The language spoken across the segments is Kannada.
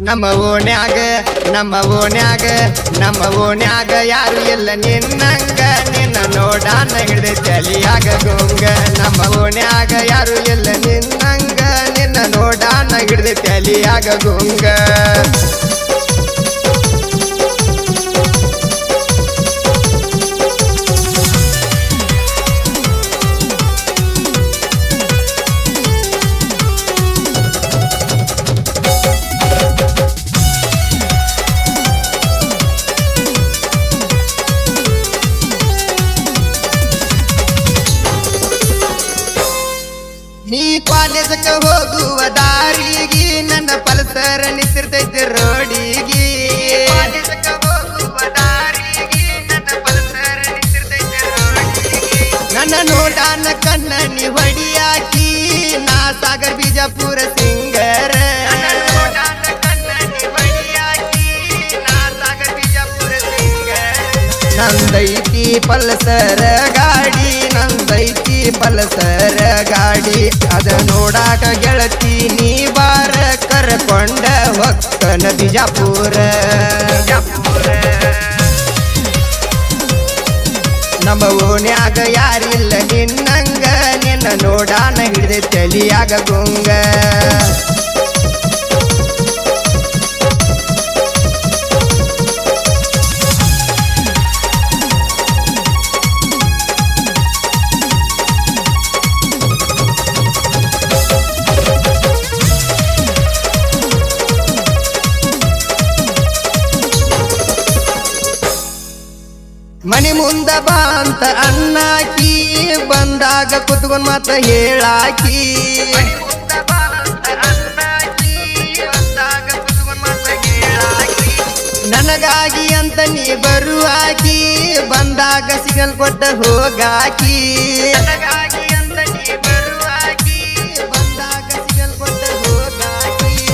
ನಮ್ಮ ಓಣ್ಯಾಗ ಯಾರು ಇಲ್ಲ ನಿನ್ನಂಗ ನಿನ್ನ ನೋಡಾನ ಹಿಡ್ದೆ ತಲಿಯಾಗ ಗುಂಗ ನಮ್ಮ ಓಣ್ಯಾಗ ಯಾರು ಇಲ್ಲ ನಿನ್ನಂಗ ನಿನ್ನ ನೋಡಾನ ಹಿಡ್ದೆ ತಲಿಯಾಗ ಗುಂಗ ನೀ ಕಾಲೇಜಕ್ಕ ಹೋಗುವ ದಾರಿಗೆ ನನ್ನ ಪಲ್ಸರ್ ನಿಂತಿರ್ತೈತಿ ರೋಡಿಗೆ ನನ್ನ ನೋಡಾನ ಕಣ್ಣ ನೀ ಹೊಡಿಯಾಕಿ ನಾ ಸಾಗರ್ ಬಿಜಾಪುರ ಸಿಂಗರ ನಂದೈತಿ ಪಲ್ಸರ ಗಾಡಿ ಗಾಡಿ ಅದ ನೋಡಾಕ ಗೆಳತಿ ನೀ ಬಾರ ಕರ್ಕೊಂಡ ಹೊಕ್ಕನ ಬಿಜಾಪುರ ನಮ್ಮ ಓಣ್ಯಾಗ ಯಾರಿಲ್ಲ ನಿನ್ನಂಗ ನಿನ್ನ ನೋಡಾನ ಹಿಡ್ದೆ ತಲಿಯಾಗ ಗುಂಗ ಮನಿ ಮುಂದ ಬಾಂತ ಅನ್ನಾಕಿ ಬಂದಾಗ ಕುತ್ಕೊಂಡ್ ಮತ್ತ ಹೇಳಾಕಿ ನನಗಾಗಿ ಅಂತ ನೀ ಬರುವಾಕಿ ಬಂದಾಗ ಸಿಗಲ್ ಕೊಟ್ಟ ಹೋಗಾಕಿ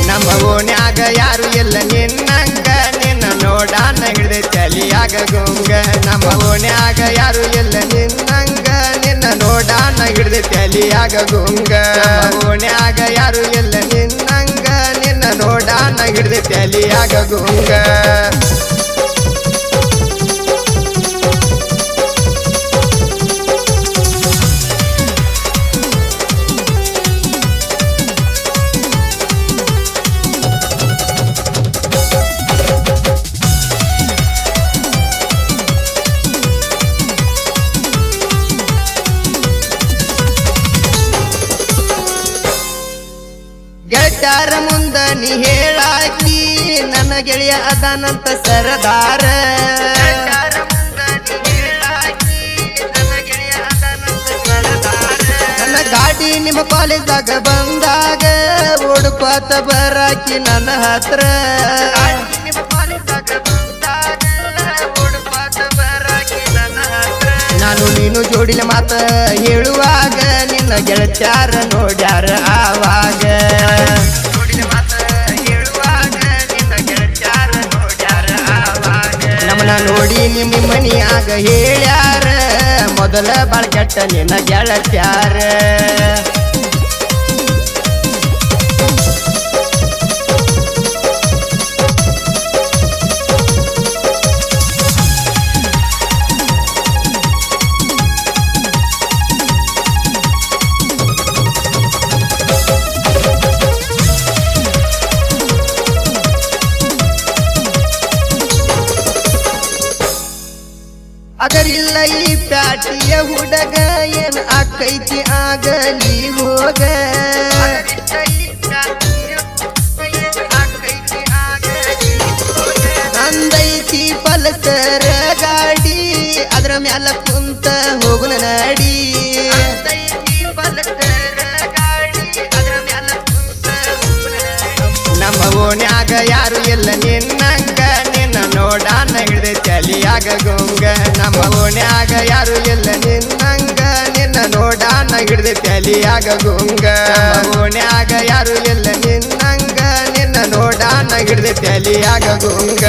ನಮ್ಮ ಓಣ್ಯಾಗ ಯಾರು ಎಲ್ಲ ನಿನ್ನಂಗ ನಿನ್ನ ನೋಡಾನ ಹಿಡ್ದೆ ತಲಿಯಾಗ ಗುಂಗ ನಮ್ಮ ಓಣ್ಯಾಗ ಯಾರು ಎಲ್ಲ ನಿನ್ನಂಗ ನಿನ್ನ ನೋಡಾನ ಹಿಡ್ದೆ ತಲಿಯಾಗ ಗುಂಗ ಓಣ್ಯಾಗ ಯಾರು ಎಲ್ಲ ನಿನ್ನಂಗ ನಿನ್ನ ನೋಡಾನ ಹಿಡ್ದೆ ತಲಿಯಾಗ ಗುಂಗ ಗೆಳತ್ಯಾರ ಮುಂದ ನೀ ಹೇಳಾಕಿ ನನ್ನ ಗೆಳೆಯ ಅದಾನಂತ ಸರದಾರ ನನ್ನ ಗಾಡಿ ನಿಮ್ಮ ಕಾಲೇಜಾಗ ಬಂದಾಗ ಓಡ್ಕೋತ ಬರಾಕಿ ನನ್ನ ಹತ್ರ ನಾನು ನೀನು ಜೋಡಿಲ ಮಾತ ಹೇಳುವಾಗ ನಿನ್ನ ಗೆಳತ್ಯಾರ ನೋಡ್ಯಾರ ಆವಾಗ ನಮ್ಮನ್ನ ನೋಡಿ ನಿಮ್ಮ ಮನಿಯಾಗ ಹೇಳ್ಯಾರ ಮೊದಲ ಬಾಳ ಕೆಟ್ಟ ನಿನ್ನ ಗೆಳತ್ಯಾರ ಅದರಿಲ್ಲ ಈ ಪ್ಯಾಟಿಯ ಹುಡುಗ ಏನ್ ಆಕೈತಿ ಆಗಲಿ ಹೋಗ ನಂದೈತಿ ಪಲ್ಸರ ಗಾಡಿ ಅದ್ರ ಮ್ಯಾಲ ಕುಂತ ಹೋಗುನ ನಡಿ ನಮ್ಮ ಓಣ್ಯಾಗ ಯಾರು ಎಲ್ಲ ನಿನ್ನಂಗ ನಿನ್ನ ನೋಡಾನ ಹಿಡ್ದೆ ತಲಿಯಾಗ ಗುಂಗ ನಮ್ಮ ಓಣ್ಯಾಗ ಯಾರು ಎಲ್ಲ ನಿನ್ನಂಗ ನಿನ್ನ ನೋಡಾನ ಹಿಡ್ದೆ ತಲಿಯಾಗ ಗುಂಗ ಓಣ್ಯಾಗ ಯಾರು ಎಲ್ಲ ನಿನ್ನಂಗ ನಿನ್ನ ನೋಡಾನ ಹಿಡ್ದೆ ತಲಿಯಾಗ ಗುಂಗ